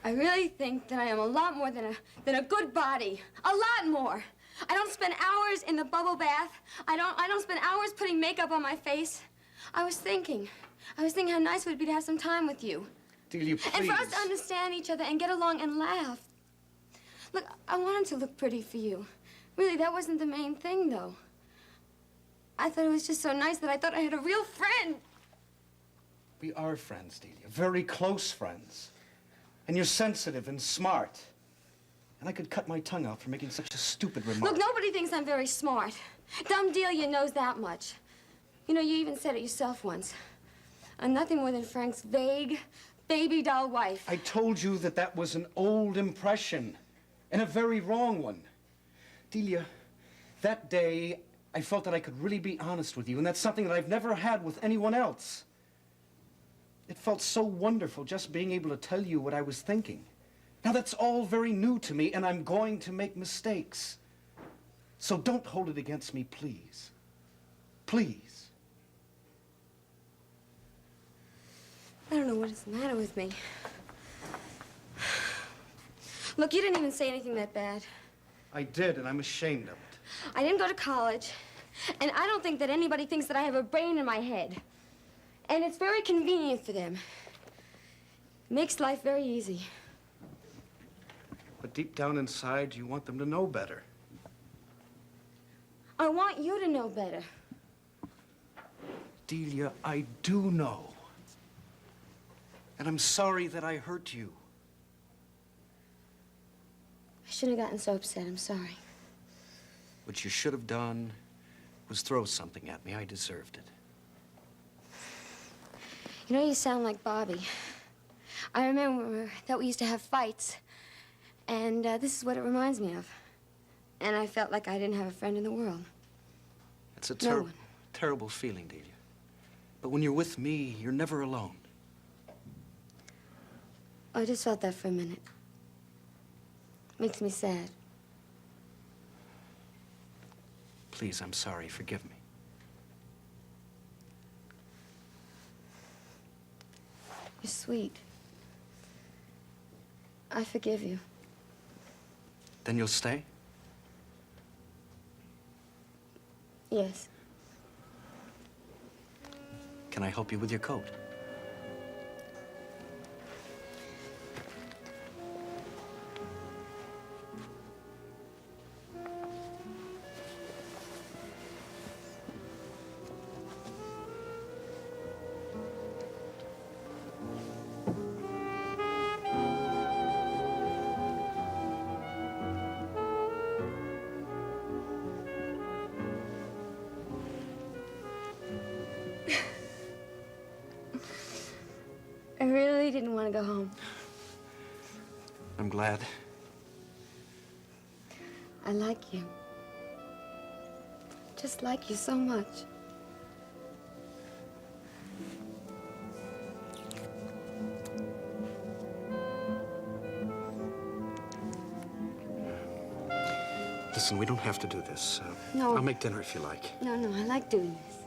I really think that I am a lot more than a good body. A lot more. I don't spend hours in the bubble bath. I don't spend hours putting makeup on my face. I was thinking how nice it would be to have some time with you. Delia, please. And for us to understand each other and get along and laugh. Look, I wanted to look pretty for you. Really, that wasn't the main thing, though. I thought it was just so nice that I thought I had a real friend. We are friends, Delia. Very close friends. And you're sensitive and smart. And I could cut my tongue out for making such a stupid remark. Look, nobody thinks I'm very smart. Dumb Delia knows that much. You know, you even said it yourself once. I'm nothing more than Frank's vague, baby doll wife. I told you that that was an old impression. And a very wrong one. Delia, that day, I felt that I could really be honest with you, and that's something that I've never had with anyone else. It felt so wonderful just being able to tell you what I was thinking. Now, that's all very new to me, and I'm going to make mistakes. So don't hold it against me, please. Please. I don't know what is the matter with me. Look, you didn't even say anything that bad. I did, and I'm ashamed of it. I didn't go to college, and I don't think that anybody thinks that I have a brain in my head. And it's very convenient for them. Makes life very easy. But deep down inside, you want them to know better. I want you to know better. Delia, I do know. And I'm sorry that I hurt you. I shouldn't have gotten so upset. I'm sorry. What you should have done was throw something at me. I deserved it. You know, you sound like Bobby. I remember that we used to have fights. And this is what it reminds me of. And I felt like I didn't have a friend in the world. It's a terrible feeling, Delia. But when you're with me, you're never alone. I just felt that for a minute. Makes me sad. Please, I'm sorry. Forgive me. You're sweet. I forgive you. Then you'll stay? Yes. Can I help you with your coat? I really didn't want to go home. I'm glad. I like you. Just like you so much. Listen, we don't have to do this. No. I'll make dinner if you like. No, I like doing this.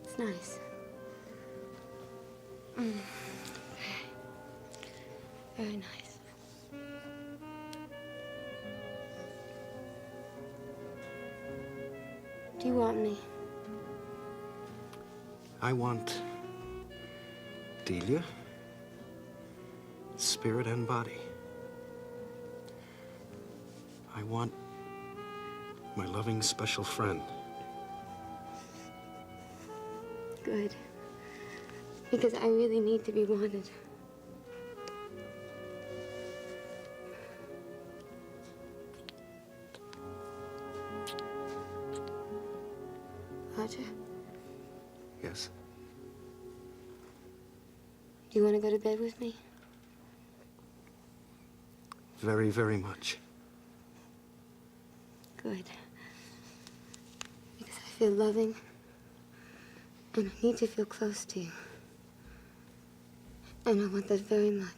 It's nice. Very nice. Do you want me? I want Delia, spirit and body. I want my loving special friend. Good. Because I really need to be wanted. Roger? Yes? Do you want to go to bed with me? Very, very much. Good. Because I feel loving, and I need to feel close to you. And I want that very much.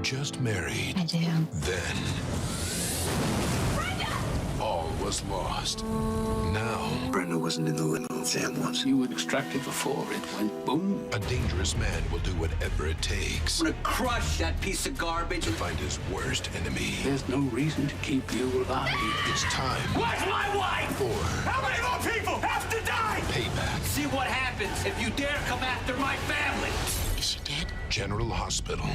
just married. I do. Then all was lost. Now Brenda wasn't in the limo. Sam was. You would extract it before it went boom. a dangerous man will do whatever it takes I'm gonna crush that piece of garbage. to find his worst enemy. There's no reason to keep you alive. It's time Where's my wife? for How many more people have to die? payback. See what happens if you dare come after my family. Is she dead? General Hospital.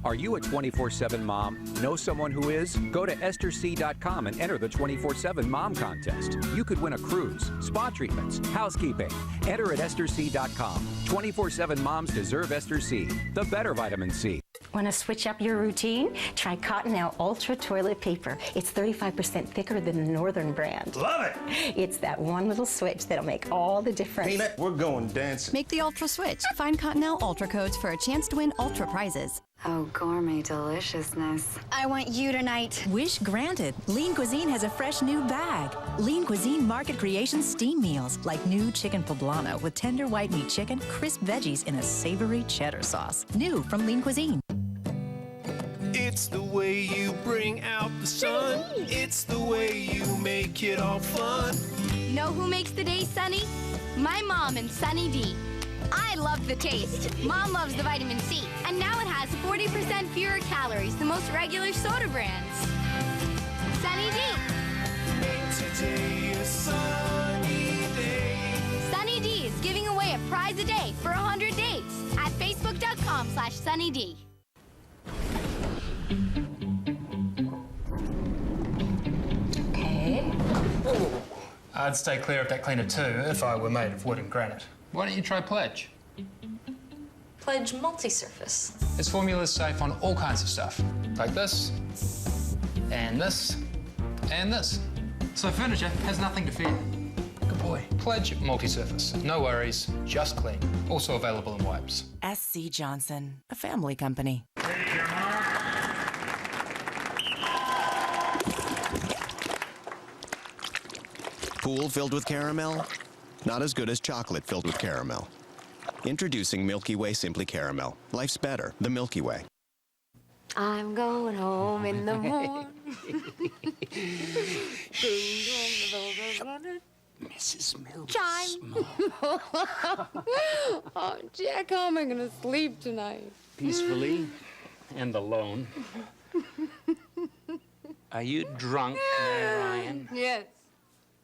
Are you a 24/7 mom? Know someone wc is? Go to EstherC.com and enter the 24/7 Mom Contest. You could win a cruise, spa treatments, housekeeping. Enter at EstherC.com. 24/7 moms deserve Ester C, the better vitamin C. Want to switch up your routine? Try Cottonelle Ultra Toilet Paper. It's 35% thicker than the Northern brand. Love it. It's that one little switch that'll make all the difference. Peanut, we're going dancing. Make the Ultra switch. Find Cottonelle Ultra codes for a chance to win Ultra prizes. Oh, gourmet deliciousness. I want you tonight. Wish granted. Lean Cuisine has a fresh new bag. Lean Cuisine Market Creation steam meals, like new chicken poblano with tender white meat chicken, crisp veggies in a savory cheddar sauce. New from Lean Cuisine. It's the way you bring out the sun. It's the way you make it all fun. Know who makes the day sunny? My mom and Sunny D. I love the taste. Mom loves the vitamin C. And now it has 40% fewer calories than most regular soda brands. Sunny D. Make today a sunny day. Sunny D is giving away a prize a day for 100 days at facebook.com/SunnyD. Okay. I'd stay clear of that cleaner too if I were made of wood and granite. Why don't you try Pledge? Pledge multi-surface. Its formula is safe on all kinds of stuff, like this, and this, and this. So furniture has nothing to fear. Good boy. Pledge multi-surface. No worries, just clean. Also available in wipes. SC Johnson, a family company. Pool filled with caramel? Not as good as chocolate filled with caramel. Introducing Milky Way Simply Caramel. Life's better the Milky Way. I'm going home in the morning. Mrs. Mills. Chime. Oh, Jack, how am I going to sleep tonight? Peacefully and alone. Are you drunk, Mary Ryan? Yes.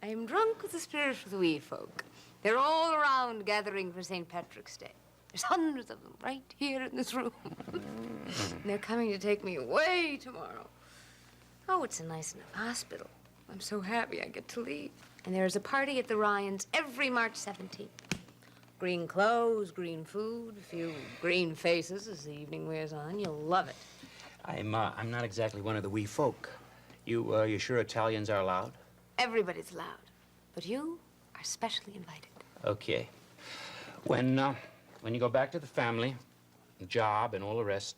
I am drunk with the spirit of the wee folk. They're all around gathering for St. Patrick's Day. There's hundreds of them right here in this room. They're coming to take me away tomorrow. Oh, it's a nice enough hospital. I'm so happy I get to leave. And there's a party at the Ryans every March 17th. Green clothes, green food, a few green faces as the evening wears on. You'll love it. I'm not exactly one of the wee folk. You sure Italians are allowed? Everybody's loud. But you are specially invited. Okay. When you go back to the family, the job, and all the rest,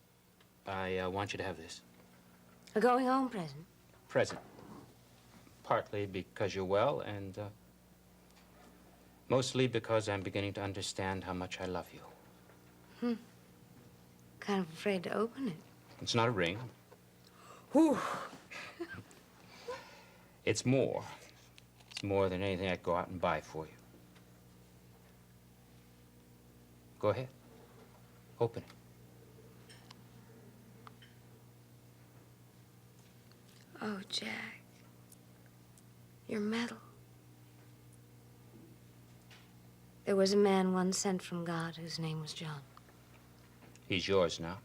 I want you to have this. A going home present? Present. Partly because you're well, and mostly because I'm beginning to understand how much I love you. Kind of afraid to open it. It's not a ring. Whew. It's more. It's more than anything I'd go out and buy for you. Go ahead. Open it. Oh, Jack. Your medal. There was a man once sent from God whose name was John. He's yours now.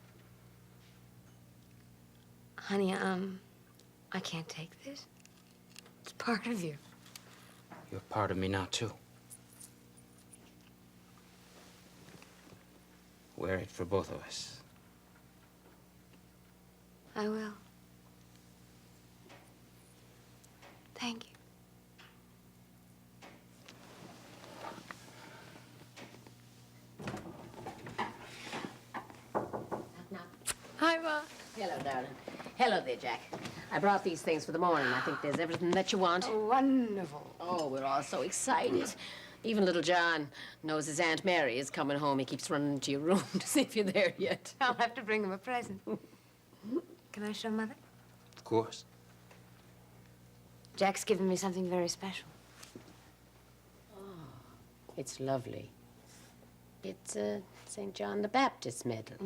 Honey, I can't take this. It's part of you. You're part of me now, too. Wear it for both of us. I will. Thank you. Hi, Ma. Hello, darling. Hello there, Jack. I brought these things for the morning. I think there's everything that you want. Oh, wonderful. Oh, we're all so excited. Even little John knows his Aunt Mary is coming home. He keeps running into your room to see if you're there yet. I'll have to bring him a present. Can I show Mother? Of course. Jack's given me something very special. It's lovely. It's a St. John the Baptist medal.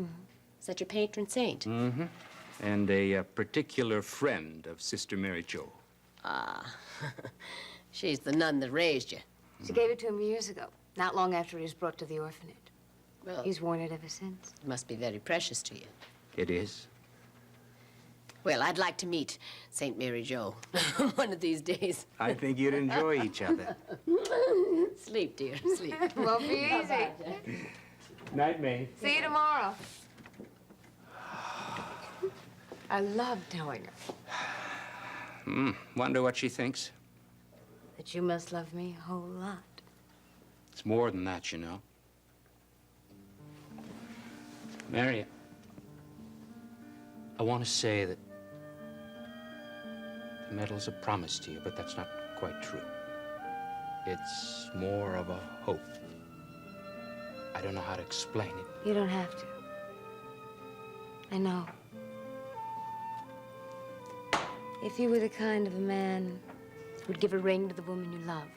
Is that your patron saint? Mm-hmm. And a particular friend of Sister Mary Jo. Ah, she's the nun that raised you. She gave it to him years ago, not long after he was brought to the orphanage. Well, he's worn it ever since. It must be very precious to you. It is. Well, I'd like to meet St. Mary Jo one of these days. I think you'd enjoy each other. Sleep, dear, sleep. Won't be easy. Night, May. See you tomorrow. I love telling her. Wonder what she thinks. That you must love me a whole lot. It's more than that, you know. Mary, I want to say that the medal's a promise to you, but that's not quite true. It's more of a hope. I don't know how to explain it. You don't have to. I know. If you were the kind of a man who'd give a ring to the woman you love,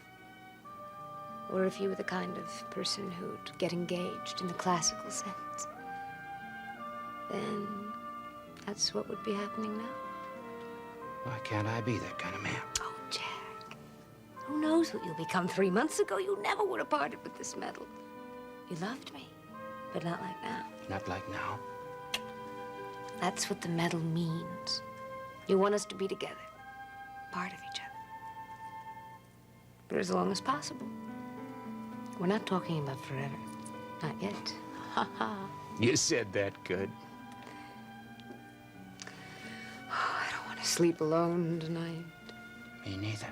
or if you were the kind of person who'd get engaged in the classical sense, then that's what would be happening now. Why can't I be that kind of man? Oh, Jack. Who knows what you'll become? 3 months ago, you never would have parted with this medal. You loved me, but not like now. Not like now. That's what the medal means. You want us to be together, part of each other. For as long as possible. We're not talking about forever. Not yet. Ha ha. You said that good. Oh, I don't want to sleep alone tonight. Me neither.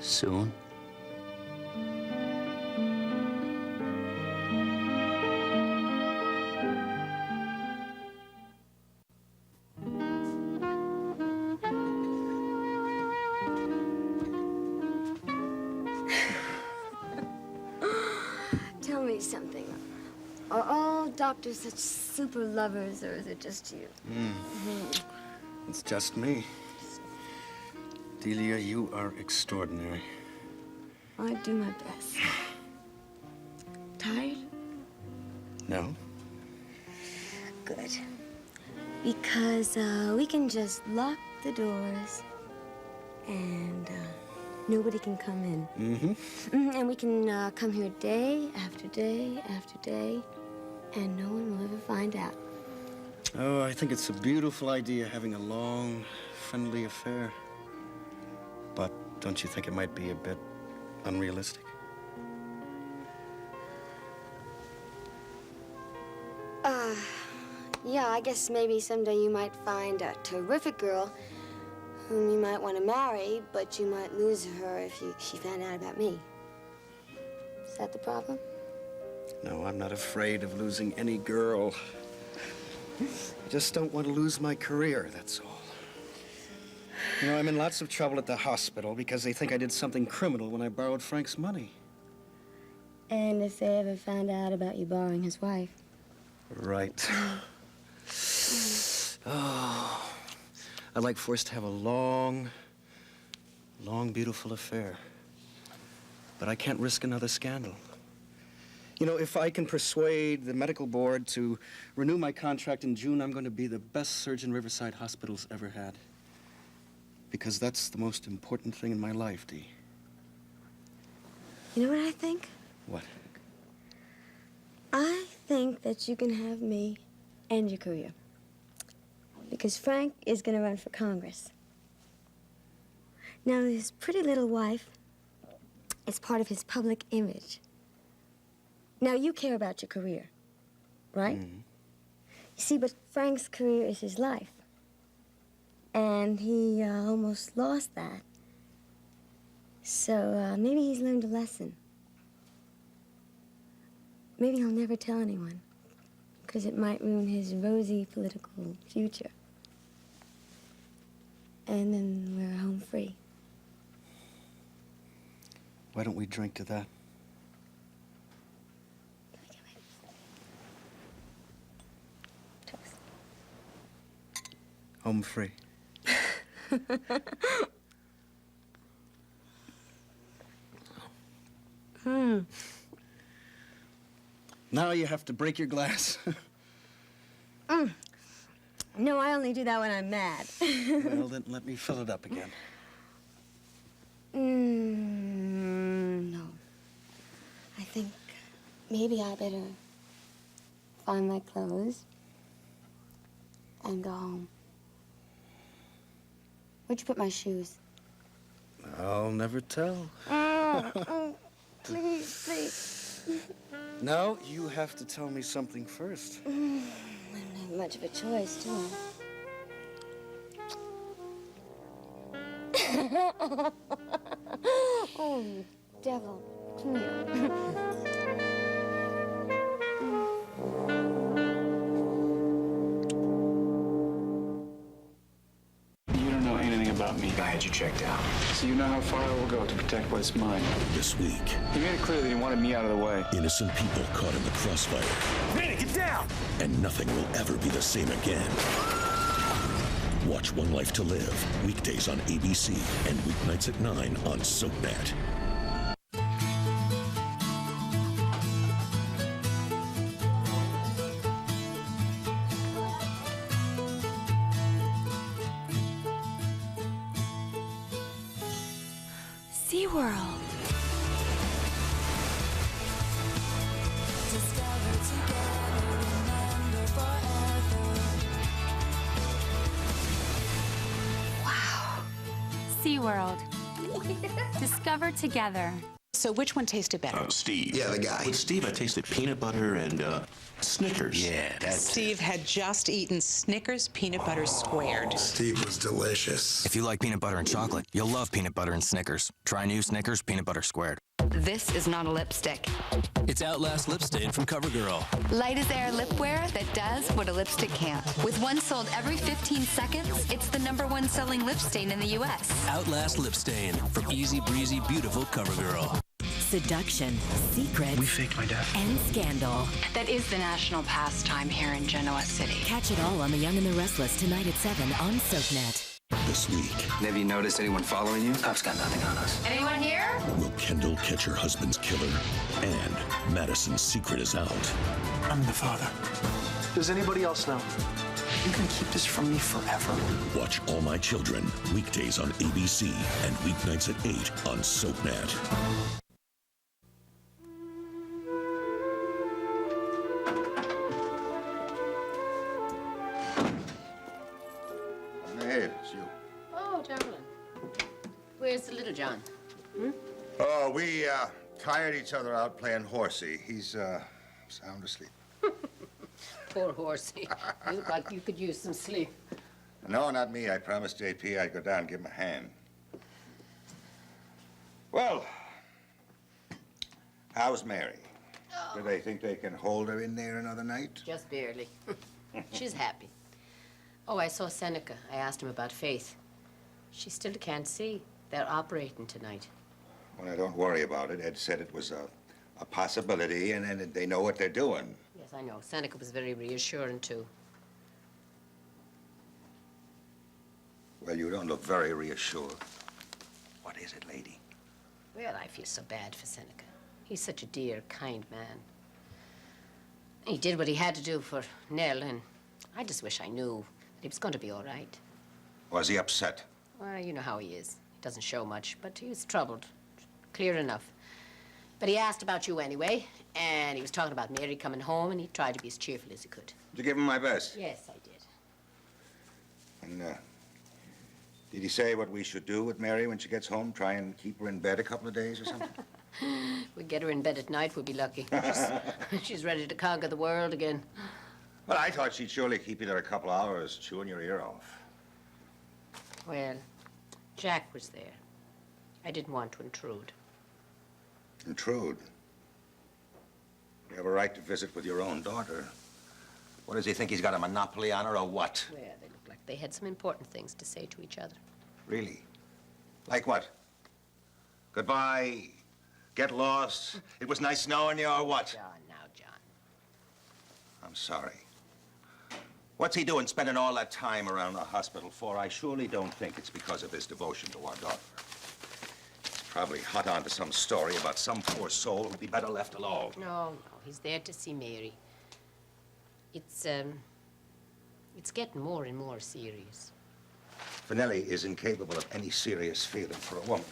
Soon? Tell me something. Are all doctors such super lovers, or is it just you? It's just me. Delia, you are extraordinary. I do my best. Tired? No? Good. Because we can just lock the doors and nobody can come in. And we can come here day after day after day, and no one will ever find out. Oh, I think it's a beautiful idea, having a long, friendly affair. But don't you think it might be a bit unrealistic? Yeah, I guess maybe someday you might find a terrific girl whom you might want to marry, but you might lose her if she found out about me. Is that the problem? No, I'm not afraid of losing any girl. I just don't want to lose my career, that's all. You know, I'm in lots of trouble at the hospital because they think I did something criminal when I borrowed Frank's money. And if they ever found out about you borrowing his wife? Right. Oh, I'd like for us to have a long, beautiful affair. But I can't risk another scandal. You know, if I can persuade the medical board to renew my contract in June, I'm going to be the best surgeon Riverside Hospital's ever had. Because that's the most important thing in my life, Dee. You know what I think? What? I think that you can have me and your career. Because Frank is going to run for Congress. Now, his pretty little wife is part of his public image. Now, you care about your career, right? You see, but Frank's career is his life. And he almost lost that. So maybe he's learned a lesson. Maybe he'll never tell anyone, because it might ruin his rosy political future. and then we're home free. Why don't we drink to that? Home free. Now you have to break your glass. No, I only do that when I'm mad. Well, then let me fill it up again. No. I think maybe I better find my clothes and go home. Where'd you put my shoes? I'll never tell. Please, please. No, you have to tell me something first. I don't have much of a choice, do I? Oh, you devil. Come here. You don't know anything about me. I had you checked out. So you know how far I will go to protect what's mine. This week, He made it clear that he wanted me out of the way. innocent people caught in the crossfire. Manny, get down! And nothing will ever be the same again. Watch One Life to Live, weekdays on ABC and weeknights at 9 on SoapNet. SeaWorld. SeaWorld. Discover together. So which one tasted better? Steve. Yeah, the guy. With Steve, I tasted peanut butter and Snickers. Yeah, that's Steve had just eaten Snickers peanut butter squared. Steve was delicious. If you like peanut butter and chocolate, you'll love peanut butter and Snickers. Try new Snickers peanut butter squared. This is not a lipstick. It's Outlast Lip Stain from CoverGirl. Light as air lip wear that does what a lipstick can't. With one sold every 15 seconds, it's the #1 selling lip stain in the U.S. Outlast Lip Stain from Easy Breezy Beautiful CoverGirl. Seduction, secret, We faked my death. and scandal. That is the national pastime here in Genoa City. Catch it all on The Young and the Restless tonight at 7 on SoapNet. This week, Have you noticed anyone following you? Cops got nothing on us. Anyone here? will Kendall catch her husband's killer? And Madison's secret is out. I'm the father. Does anybody else know? You can keep this from me forever. Watch All My Children, weekdays on ABC and weeknights at 8 on SoapNet. Hey, it's you. Oh, darling. Where's the little John? Oh, we tired each other out playing horsey. He's sound asleep. Poor horsey. You look like you could use some sleep. No, not me. I promised JP I'd go down and give him a hand. Well, how's Mary? Do they think they can hold her in there another night? Just barely. She's happy. Oh, I saw Seneca. I asked him about Faith. She still can't see. They're operating tonight. Well, don't worry about it. Ed said it was a possibility, and they know what they're doing. Yes, I know. Seneca was very reassuring, too. Well, you don't look very reassured. What is it, lady? Well, I feel so bad for Seneca. He's such a dear, kind man. He did what he had to do for Nell, and I just wish I knew that he was going to be all right. Was he upset? Well, you know how he is. He doesn't show much, but he was troubled. Clear enough. But he asked about you anyway, and he was talking about Mary coming home, and he tried to be as cheerful as he could. Did you give him my best? Yes, I did. And, did he say what we should do with Mary when she gets home? Try and keep her in bed a couple of days or something? We get her in bed at night, we'll be lucky. She's ready to conquer the world again. Well, I thought she'd surely keep you there a couple hours chewing your ear off. Well, Jack was there. I didn't want to intrude. Intrude? You have a right to visit with your own daughter. What does he think, he's got a monopoly on her or what? Well, they looked like they had some important things to say to each other. Really? Like what? Goodbye, get lost, it was nice knowing you, or what? John, now, John. I'm sorry. What's he doing spending all that time around the hospital for? I surely don't think it's because of his devotion to our daughter. He's probably hot onto some story about some poor soul who'd be better left alone. No, he's there to see Mary. It's getting more and more serious. Finelli is incapable of any serious feeling for a woman.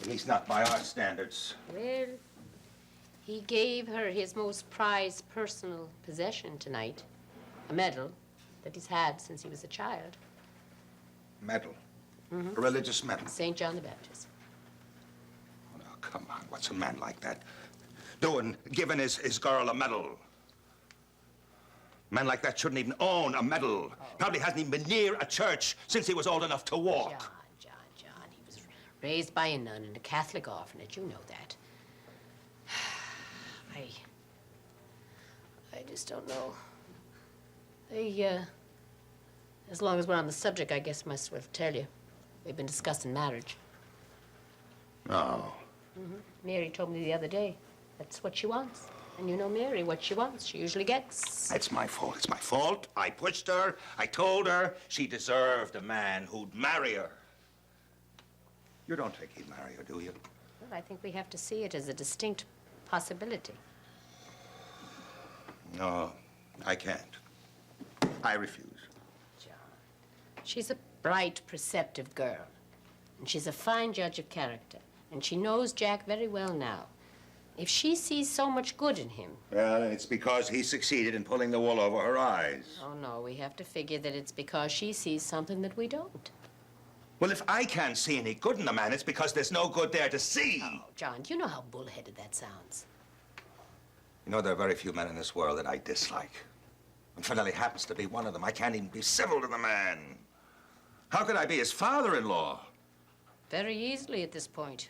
At least not by our standards. Well, he gave her his most prized personal possession tonight. A medal that he's had since he was a child. Medal? Mm-hmm. A religious medal? St. John the Baptist. Oh, now, come on. What's a man like that doing, giving his girl a medal? A man like that shouldn't even own a medal. Probably hasn't even been near a church since he was old enough to walk. John. He was raised by a nun in a Catholic orphanage. You know that. I just don't know. As long as we're on the subject, I guess I must well tell you. We've been discussing marriage. Oh. Mm-hmm. Mary told me the other day. That's what she wants. And you know Mary, what she wants, she usually gets. It's my fault. It's my fault. I pushed her. I told her she deserved a man who'd marry her. You don't think he'd marry her, do you? Well, I think we have to see it as a distinct possibility. No, I can't. I refuse. John, she's a bright, perceptive girl. And she's a fine judge of character. And she knows Jack very well now. If she sees so much good in him... Well, it's because he succeeded in pulling the wool over her eyes. Oh, no, we have to figure that it's because she sees something that we don't. Well, if I can't see any good in a man, it's because there's no good there to see. Oh, John, do you know how bullheaded that sounds? You know, there are very few men in this world that I dislike. And Finelli happens to be one of them. I can't even be civil to the man. How could I be his father-in-law? Very easily at this point.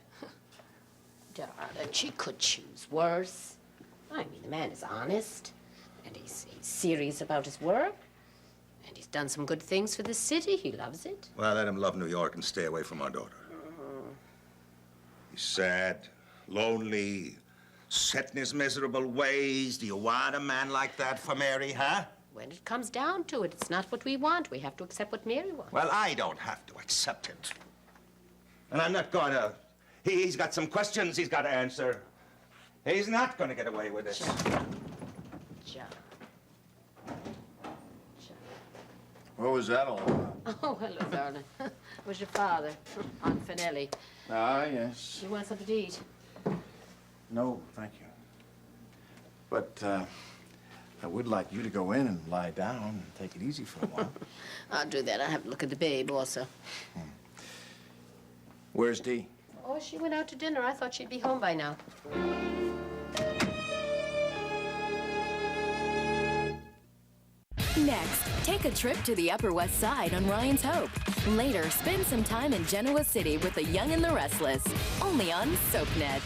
Darling, she could choose worse. I mean, the man is honest, and he's serious about his work, and he's done some good things for the city. He loves it. Well, let him love New York and stay away from our daughter. He's sad, lonely, set in his miserable ways. Do you want a man like that for Mary, huh? When it comes down to it, it's not what we want. We have to accept what Mary wants. Well, I don't have to accept it. And I'm not going to. He's got some questions he's got to answer. He's not going to get away with this. John. What was that all about? Oh, hello, darling. It was your father, Aunt Finelli. Ah, yes. You want something to eat? No, thank you. But I would like you to go in and lie down and take it easy for a while. I'll do that. I'll have a look at the babe also. Where's Dee? Oh, she went out to dinner. I thought she'd be home by now. Next, take a trip to the Upper West Side on Ryan's Hope. Later, spend some time in Genoa City with the Young and the Restless. Only on SoapNet.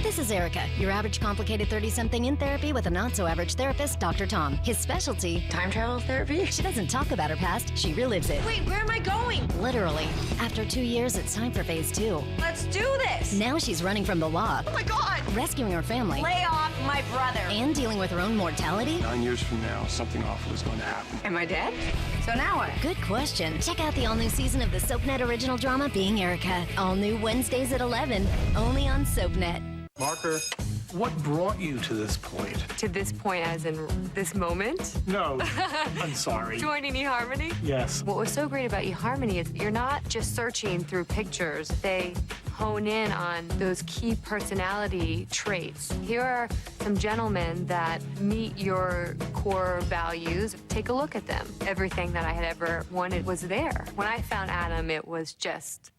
This is Erica, your average complicated 30-something in therapy with a not-so-average therapist, Dr. Tom. His specialty, time travel therapy. She doesn't talk about her past, she relives it. Wait, where am I going? Literally. After 2 years, it's time for phase 2. Let's do this! Now she's running from the law. Oh my God! Rescuing her family. Lay off my brother! And dealing with her own mortality. 9 years from now, something awful is going to happen. Am I dead? So now what? Good question. Check out the all-new season of the SoapNet original drama, Being Erica. All new Wednesdays at 11. Only on SoapNet. Marker, what brought you to this point? To this point as in this moment? No, I'm sorry. Joining eHarmony? Yes. What was so great about eHarmony is you're not just searching through pictures. They hone in on those key personality traits. Here are some gentlemen that meet your core values. Take a look at them. Everything that I had ever wanted was there. When I found Adam, it was just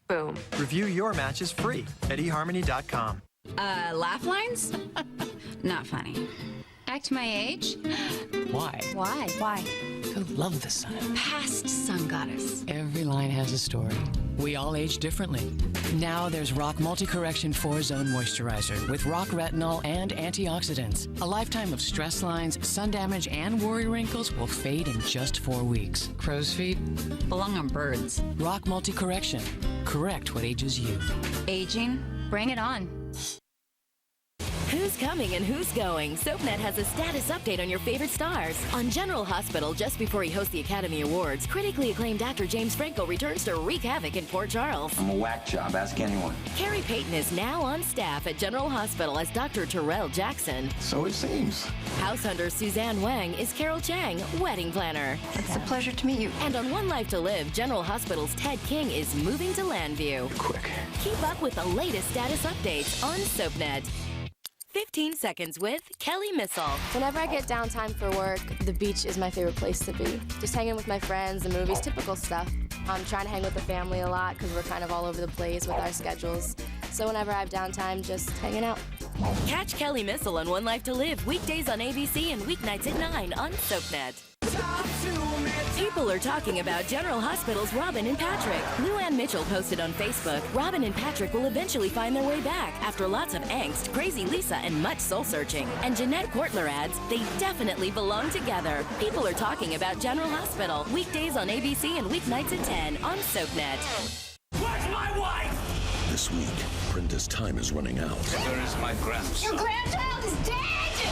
boom. Review your matches free at eHarmony.com. Laugh lines? Not funny. Act my age? Why? Why? Why? I love the sun. Past sun goddess. Every line has a story. We all age differently. Now there's Rock Multi-Correction 4-Zone Moisturizer with Rock Retinol and antioxidants. A lifetime of stress lines, sun damage, and worry wrinkles will fade in just 4 weeks. Crow's feet? Belong on birds. Rock Multi-Correction. Correct what ages you. Aging? Bring it on. Who's coming and who's going? SoapNet has a status update on your favorite stars. On General Hospital, just before he hosts the Academy Awards, critically acclaimed actor James Franco returns to wreak havoc in Port Charles. I'm a whack job, ask anyone. Carrie Payton is now on staff at General Hospital as Dr. Terrell Jackson. So it seems. House hunter Suzanne Wang is Carol Chang, wedding planner. It's a pleasure to meet you. And on One Life to Live, General Hospital's Ted King is moving to Landview. Quick. Keep up with the latest status updates on SoapNet. 15 Seconds with Kelly Missile. Whenever I get downtime for work, the beach is my favorite place to be. Just hanging with my friends, the movies, typical stuff. I'm trying to hang with the family a lot because we're kind of all over the place with our schedules. So whenever I have downtime, just hanging out. Catch Kelly Missile on One Life to Live weekdays on ABC and weeknights at 9 on SoapNet. People are talking about General Hospital's Robin and Patrick. Luann Mitchell posted on Facebook, Robin and Patrick will eventually find their way back after lots of angst, crazy Lisa, and much soul-searching. And Jeanette Kortler adds, they definitely belong together. People are talking about General Hospital, weekdays on ABC and weeknights at 10 on SoapNet. Where's my wife? This week, Brenda's time is running out. Where is my gramps? Your grandchild is dead!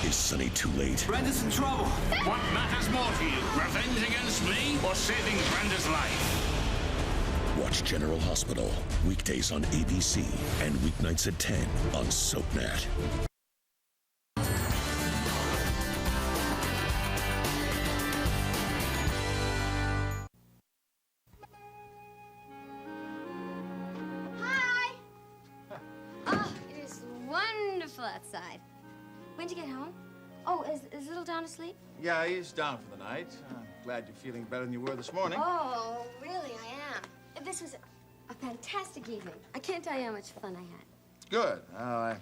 Is Sonny too late? Brenda's in trouble. What matters more to you, revenge against me or saving Brenda's life? Watch General Hospital, weekdays on ABC and weeknights at 10 on SoapNet. Hi! Oh, it is wonderful outside. When'd you get home? Oh, is Little Don asleep? Yeah, he's down for the night. I'm glad you're feeling better than you were this morning. Oh, really, I am. This was a fantastic evening. I can't tell you how much fun I had. Good. I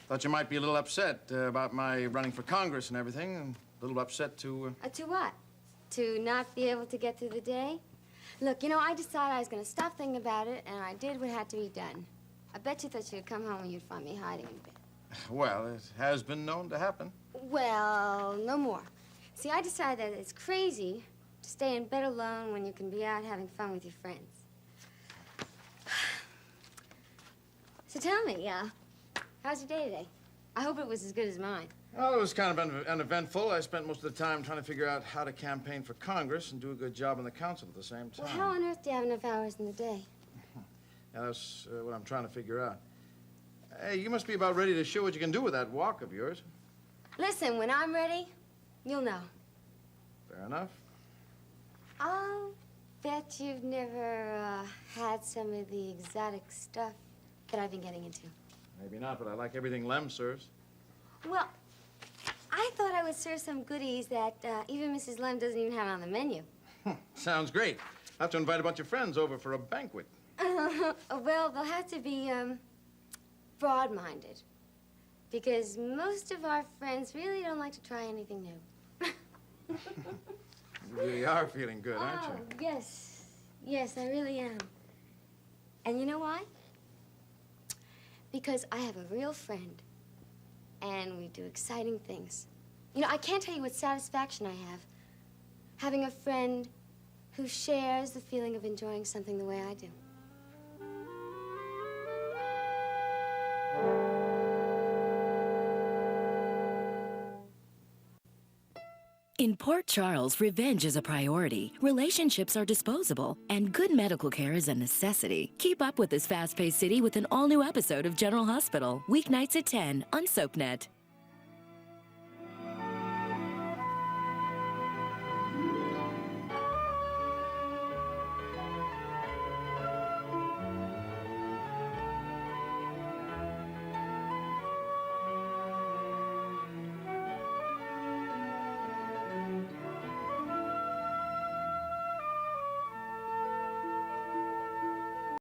thought you might be a little upset about my running for Congress and everything, and a little upset to... To what? To not be able to get through the day? Look, you know, I decided I was going to stop thinking about it, and I did what had to be done. I bet you thought you'd come home and you'd find me hiding in bed. Well, it has been known to happen. Well, no more. See, I decided that it's crazy to stay in bed alone when you can be out having fun with your friends. So tell me, how's your day today? I hope it was as good as mine. Well, it was kind of uneventful. I spent most of the time trying to figure out how to campaign for Congress and do a good job on the council at the same time. Well, how on earth do you have enough hours in the day? Yeah, that's what I'm trying to figure out. Hey, you must be about ready to show what you can do with that walk of yours. Listen, when I'm ready, you'll know. Fair enough. I'll bet you've never had some of the exotic stuff that I've been getting into. Maybe not, but I like everything Lem serves. Well, I thought I would serve some goodies that even Mrs. Lem doesn't even have on the menu. Sounds great. I'll have to invite a bunch of friends over for a banquet. Well, they'll have to be broad-minded, because most of our friends really don't like to try anything new. You really are feeling good, aren't you? Oh, yes. Yes, I really am. And you know why? Because I have a real friend, and we do exciting things. You know, I can't tell you what satisfaction I have having a friend who shares the feeling of enjoying something the way I do. In Port Charles, revenge is a priority, relationships are disposable, and good medical care is a necessity. Keep up with this fast-paced city with an all-new episode of General Hospital, weeknights at 10 on SoapNet.